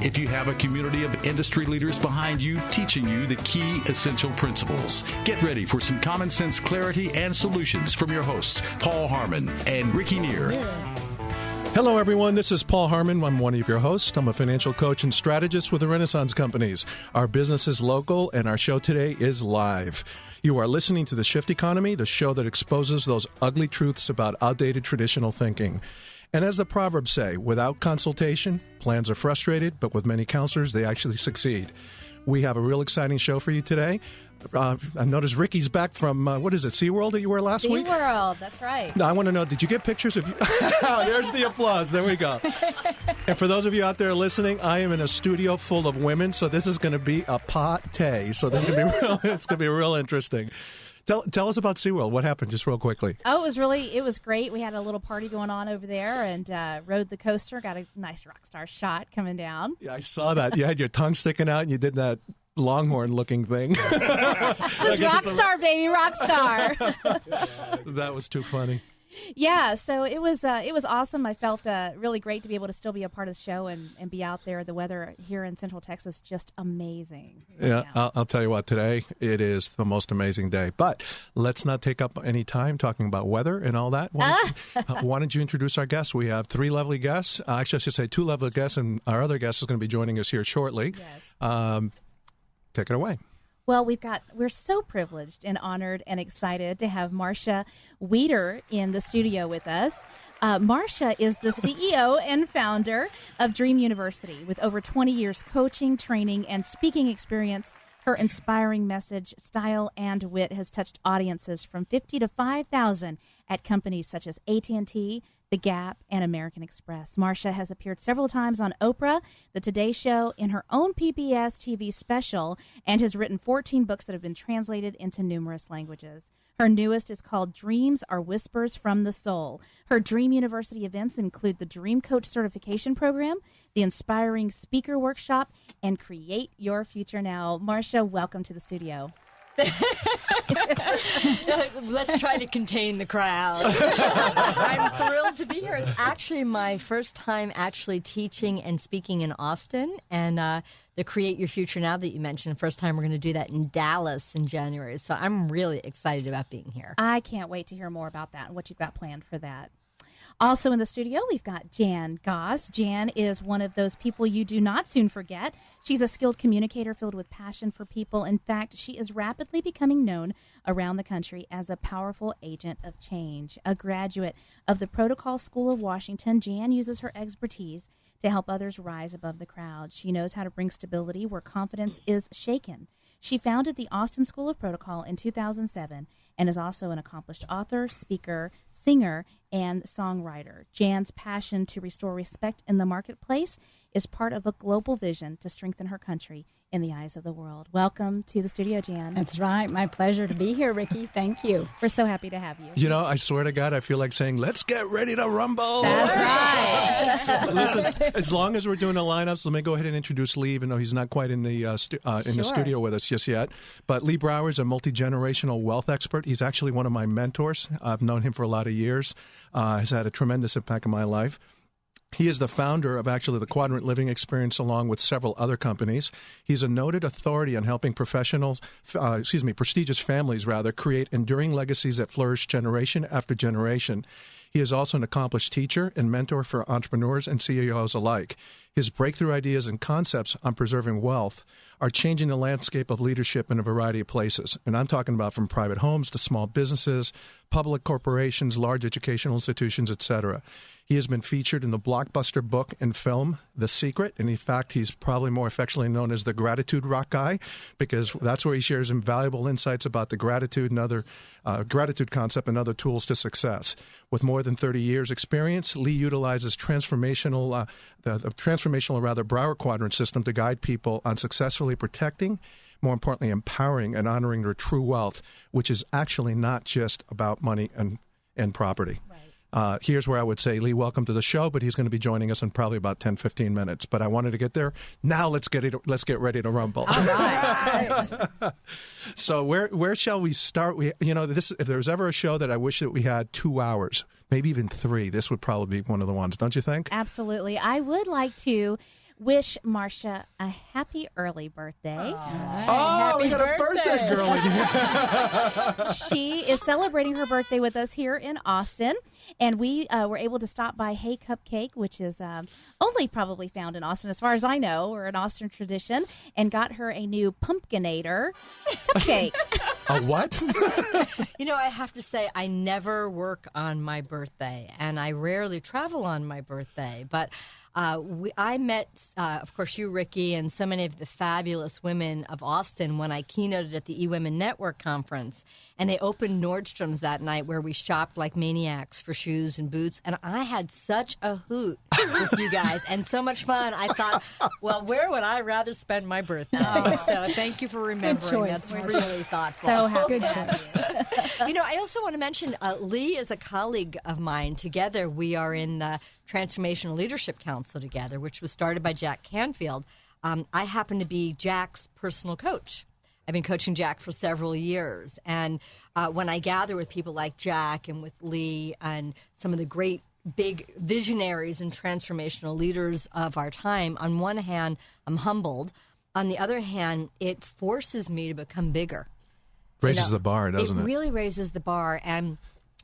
if you have a community of industry leaders behind you teaching you the key essential principles. Get ready for some common sense clarity and solutions from your hosts, Paul Haarman and Ricci Neer. Hello, everyone. This is Paul Haarman. I'm one of your hosts. I'm a financial coach and strategist with the Renaissance Companies. Our business is local, and our show today is live. You are listening to The Shift Economy, the show that exposes those ugly truths about outdated traditional thinking. And as the Proverbs say, without consultation, plans are frustrated, but with many counselors, they actually succeed. We have a real exciting show for you today. I noticed Ricci's back from, what is it, SeaWorld that you were last week? SeaWorld, that's right. Now, I want to know, did you get pictures of you? There's the applause. There we go. And for those of you out there listening, I am in a studio full of women, so this is going to be a party. So this is going to be real, it's going to be real interesting. Tell us about SeaWorld. What happened, just real quickly? Oh, it was great. We had a little party going on over there and rode the coaster, got a nice rock star shot coming down. Yeah, I saw that. You had your tongue sticking out and you did that Longhorn-looking thing. It was Rockstar, baby, Rockstar. That was too funny. Yeah, so it was awesome. I felt really great to be able to still be a part of the show and be out there. The weather here in Central Texas, just amazing. Yeah, I'll tell you what, today it is the most amazing day. But let's not take up any time talking about weather and all that. Why don't you introduce our guests? We have three lovely guests. Actually, I should say two lovely guests, and our other guest is going to be joining us here shortly. Yes. Take it away. Well, we're so privileged and honored and excited to have Marcia Wieder in the studio with us. Marcia is the CEO and founder of Dream University. With over 20 years coaching, training, and speaking experience, her inspiring message, style, and wit has touched audiences from 50 to 5,000 at companies such as AT&T, The Gap, and American Express. Marcia has appeared several times on Oprah, The Today Show, in her own PBS TV special, and has written 14 books that have been translated into numerous languages. Her newest is called Dreams Are Whispers from the Soul. Her Dream University events include the Dream Coach Certification Program, the Inspiring Speaker Workshop, and Create Your Future Now. Marcia, welcome to the studio. Let's try to contain the crowd. I'm thrilled to be here. It's actually my first time actually teaching and speaking in Austin, and the Create Your Future Now that you mentioned, first time we're going to do that in Dallas in January. So I'm really excited about being here. I can't wait to hear more about that and what you've got planned for that. Also in the studio, we've got Jan Goss. Jan is one of those people you do not soon forget. She's a skilled communicator filled with passion for people. In fact, she is rapidly becoming known around the country as a powerful agent of change. A graduate of the Protocol School of Washington, Jan uses her expertise to help others rise above the crowd. She knows how to bring stability where confidence is shaken. She founded the Austin School of Protocol in 2007 and is also an accomplished author, speaker, singer, and songwriter. Jan's passion to restore respect in the marketplace is part of a global vision to strengthen her country in the eyes of the world. Welcome to the studio, Jan. That's right. My pleasure to be here, Ricci. Thank you. We're so happy to have you. You know, I swear to God, I feel like saying, let's get ready to rumble. That's right. Listen, as long as we're doing the lineups, let me go ahead and introduce Lee, even though he's not quite in the the studio with us just yet. But Lee Brower is a multi-generational wealth expert. He's actually one of my mentors. I've known him for a lot of years. Has had a tremendous impact in my life. He is the founder of actually the Quadrant Living Experience, along with several other companies. He's a noted authority on helping prestigious families, create enduring legacies that flourish generation after generation. He is also an accomplished teacher and mentor for entrepreneurs and CEOs alike. His breakthrough ideas and concepts on preserving wealth are changing the landscape of leadership in a variety of places. And I'm talking about from private homes to small businesses, public corporations, large educational institutions, etc. He has been featured in the blockbuster book and film, The Secret. And in fact, he's probably more affectionately known as the Gratitude Rock Guy, because that's where he shares invaluable insights about the gratitude and other gratitude concept and other tools to success. With more than 30 years experience, Lee utilizes the transformational Brower Quadrant system to guide people on successfully protecting, more importantly, empowering and honoring their true wealth, which is actually not just about money and property. Right. Here's where I would say, Lee, welcome to the show, but he's going to be joining us in probably about 10, 15 minutes. But I wanted to get there. Now let's get ready to rumble. All right. So where shall we start? If there was ever a show that I wish that we had 2 hours, maybe even 3, this would probably be one of the ones, don't you think? Absolutely. I would like to wish Marcia a happy early birthday. We got a birthday girl in here. She is celebrating her birthday with us here in Austin, and we were able to stop by Hey Cupcake, which is only probably found in Austin, as far as I know, or an Austin tradition, and got her a new Pumpkinator cupcake. A what? I have to say, I never work on my birthday, and I rarely travel on my birthday. But I met, of course, you, Ricky, and so many of the fabulous women of Austin when I keynoted at the eWomen Network Conference. And they opened Nordstrom's that night where we shopped like maniacs for shoes and boots. And I had such a hoot with you guys and so much fun. I thought, well, where would I rather spend my birthday? So thank you for remembering. That's really thoughtful. So happy. Good choice. I also want to mention Lee is a colleague of mine. Together, we are in the Transformational Leadership Council together, which was started by Jack Canfield. I happen to be Jack's personal coach. I've been coaching Jack for several years. And when I gather with people like Jack and with Lee and some of the great big visionaries and transformational leaders of our time, on one hand, I'm humbled. On the other hand, it forces me to become bigger. Raises the bar, doesn't it? It really raises the bar. And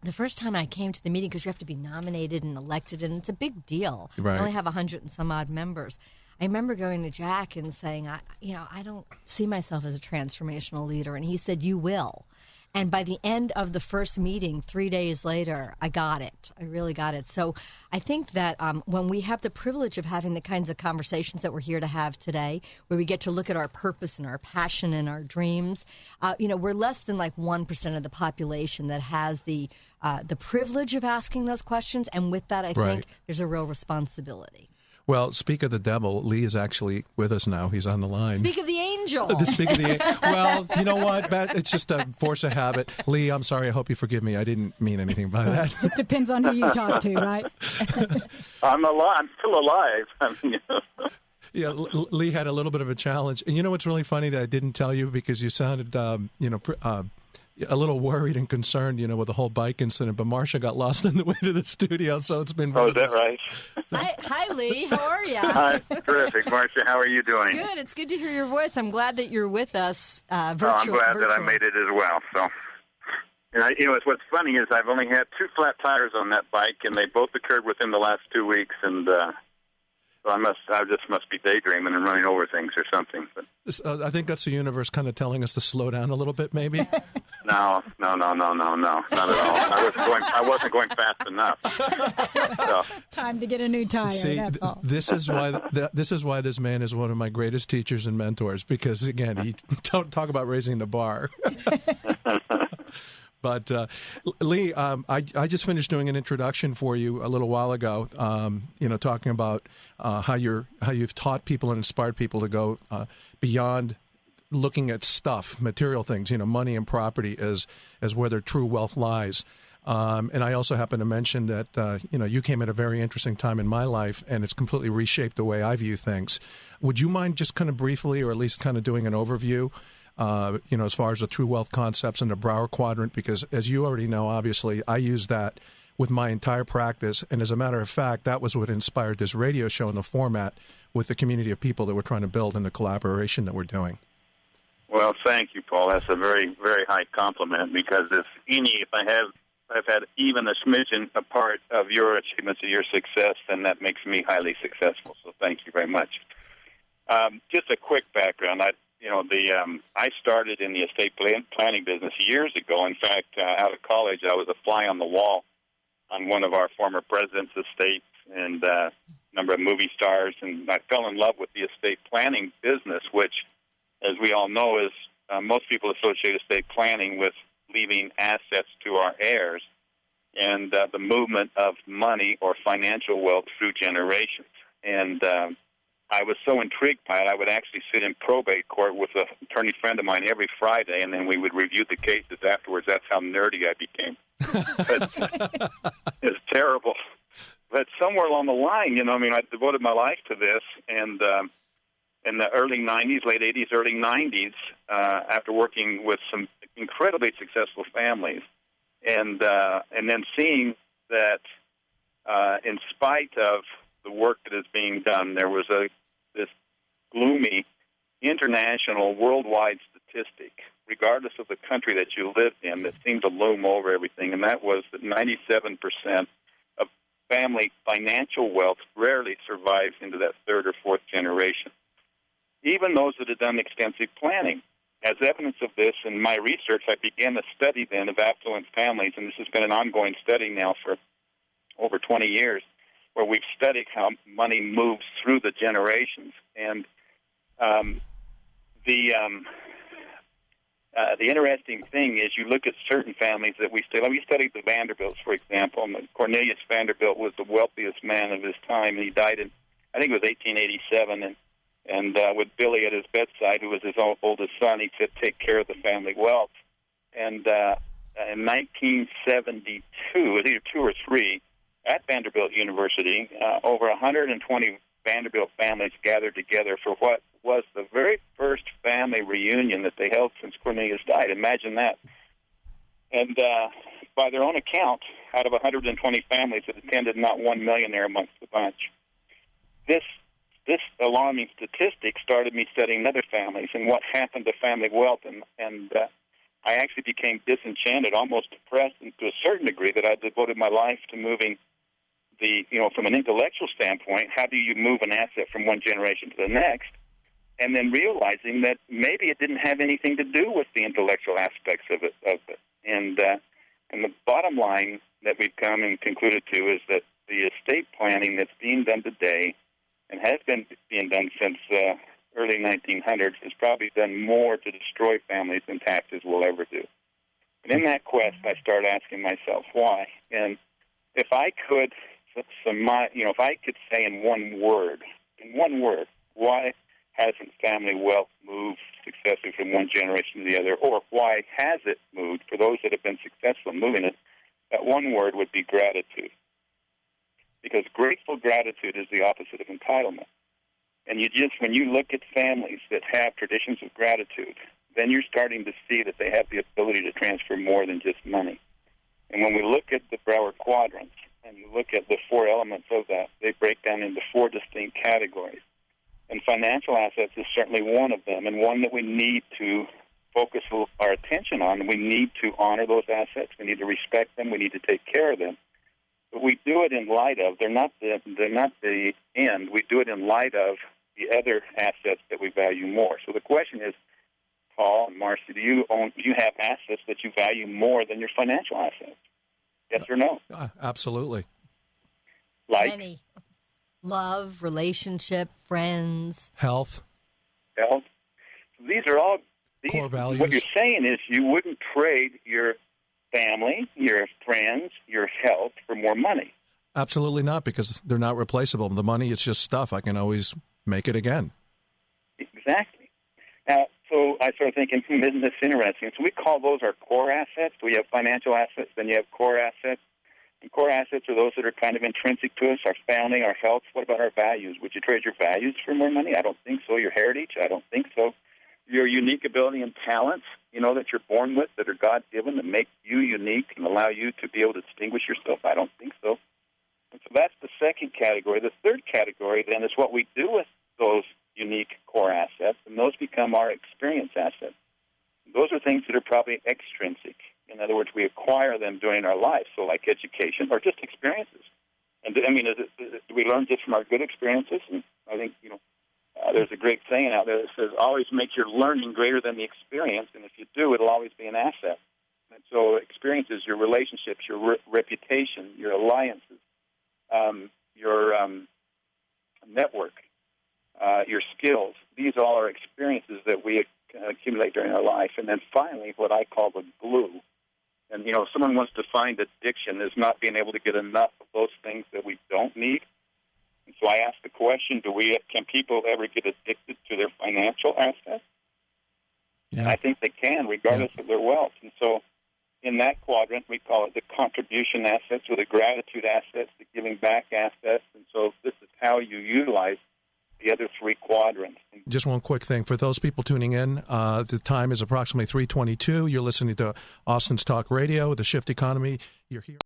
the first time I came to the meeting, because you have to be nominated and elected, and it's a big deal. Right. I only have 100 and some odd members. I remember going to Jack and saying, I don't see myself as a transformational leader. And he said, you will. And by the end of the first meeting, 3 days later, I got it. I really got it. So I think that when we have the privilege of having the kinds of conversations that we're here to have today, where we get to look at our purpose and our passion and our dreams, we're less than like 1% of the population that has the privilege of asking those questions. And with that, I think there's a real responsibility. Well, speak of the devil, Lee is actually with us now. He's on the line. Speak of the angel. Well, you know what? It's just a force of habit. Lee, I'm sorry. I hope you forgive me. I didn't mean anything by that. It depends on who you talk to, right? I'm alive. I'm still alive. Yeah, Lee had a little bit of a challenge. And you know what's really funny that I didn't tell you, because you sounded, a little worried and concerned, with the whole bike incident. But Marcia got lost on the way to the studio, so it's been... Oh, is that right? Hi, Lee. How are you? Hi, terrific. Marcia, how are you doing? Good. It's good to hear your voice. I'm glad that you're with us virtually. I'm glad that I made it as well. So, what's funny is I've only had 2 flat tires on that bike, and they both occurred within the last 2 weeks, and so I just must be daydreaming and running over things or something. But I think that's the universe kind of telling us to slow down a little bit, maybe. No, not at all. I wasn't going fast enough. So. Time to get a new tire. See, that's all. This is why this man is one of my greatest teachers and mentors, because again, he don't talk about raising the bar. But Lee, I just finished doing an introduction for you a little while ago. Talking about how you've taught people and inspired people to go beyond looking at stuff, material things, money and property as where their true wealth lies. And I also happen to mention that you came at a very interesting time in my life, and it's completely reshaped the way I view things. Would you mind just kind of briefly, or at least kind of doing an overview? As far as the true wealth concepts and the Brower Quadrant, because as you already know, obviously, I use that with my entire practice. And as a matter of fact, that was what inspired this radio show and the format with the community of people that we're trying to build and the collaboration that we're doing. Well, thank you, Paul. That's a very, very high compliment, because if I've had even a smidgen a part of your achievements, of your success, then that makes me highly successful. So thank you very much. Just a quick background. I started in the estate planning business years ago. In fact, out of college, I was a fly on the wall on one of our former president's estates and a number of movie stars, and I fell in love with the estate planning business, which, as we all know, is most people associate estate planning with leaving assets to our heirs and the movement of money or financial wealth through generations. And I was so intrigued by it, I would actually sit in probate court with an attorney friend of mine every Friday, and then we would review the cases afterwards. That's how nerdy I became. It's terrible. But somewhere along the line, I devoted my life to this, and in the early 90s, late 80s, early 90s, after working with some incredibly successful families, and then seeing that in spite of the work that is being done, there was a this gloomy international worldwide statistic, regardless of the country that you lived in, that seemed to loom over everything, and that was that 97% of family financial wealth rarely survives into that third or fourth generation, even those that had done extensive planning. As evidence of this, in my research, I began a study then of affluent families, and this has been an ongoing study now for over 20 years, where we've studied how money moves through the generations. And the interesting thing is you look at certain families that we studied. We studied the Vanderbilts, for example. And Cornelius Vanderbilt was the wealthiest man of his time, and he died in, I think it was 1887, and with Billy at his bedside, who was his oldest son, he said, take care of the family wealth. And in 1972, either 2 or 3, at Vanderbilt University, over 120 Vanderbilt families gathered together for what was the very first family reunion that they held since Cornelius died. Imagine that. And by their own account, out of 120 families that attended, not one millionaire amongst the bunch. This alarming statistic started me studying other families and what happened to family wealth, and I actually became disenchanted, almost depressed, and to a certain degree that I devoted my life to moving from an intellectual standpoint, how do you move an asset from one generation to the next? And then realizing that maybe it didn't have anything to do with the intellectual aspects of it. And the bottom line that we've come and concluded to is that the estate planning that's being done today and has been being done since early 1900s has probably done more to destroy families than taxes will ever do. And in that quest, I started asking myself why. And if I could say in one word, why hasn't family wealth moved successfully from one generation to the other, or why has it moved for those that have been successful in moving it, that one word would be gratitude. Because grateful gratitude is the opposite of entitlement. And when you look at families that have traditions of gratitude, then you're starting to see that they have the ability to transfer more than just money. And when we look at the Broward quadrants, and you look at the 4 elements of that, they break down into 4 distinct categories. And financial assets is certainly one of them, and one that we need to focus our attention on. We need to honor those assets. We need to respect them. We need to take care of them. But we do it in light of, they're not the end. We do it in light of the other assets that we value more. So the question is, Paul and Marcia, do you have assets that you value more than your financial assets? Yes or no? Absolutely. Like? Many. Love, relationship, friends. Health. These are all core values. What you're saying is you wouldn't trade your family, your friends, your health for more money. Absolutely not, because they're not replaceable. The money is just stuff. I can always make it again. Exactly. Now, so I started thinking, isn't this interesting? So we call those our core assets. So we have financial assets, then you have core assets. And core assets are those that are kind of intrinsic to us, our family, our health. What about our values? Would you trade your values for more money? I don't think so. Your heritage? I don't think so. Your unique ability and talents, that you're born with, that are God-given, that make you unique and allow you to be able to distinguish yourself? I don't think so. And so that's the second category. The third category, then, is what we do with those unique core assets, and those become our experience assets. Those are things that are probably extrinsic. In other words, we acquire them during our life, so like education or just experiences. And do we learn just from our good experiences? And I think, there's a great saying out there that says, always make your learning greater than the experience, and if you do, it'll always be an asset. And so experiences, your relationships, your reputation, your alliances, your network, your skills, these all are experiences that we accumulate during our life. And then finally, what I call the glue. And, someone wants to find addiction as not being able to get enough of those things that we don't need. And so I ask the question, can people ever get addicted to their financial assets? Yeah. And I think they can, regardless of their wealth. And so in that quadrant, we call it the contribution assets or the gratitude assets, the giving back assets. And so this is how you utilize the other 3 quadrants. Just one quick thing. For those people tuning in, the time is approximately 3:22. You're listening to Austin's Talk Radio, The Shift Economy. You're here.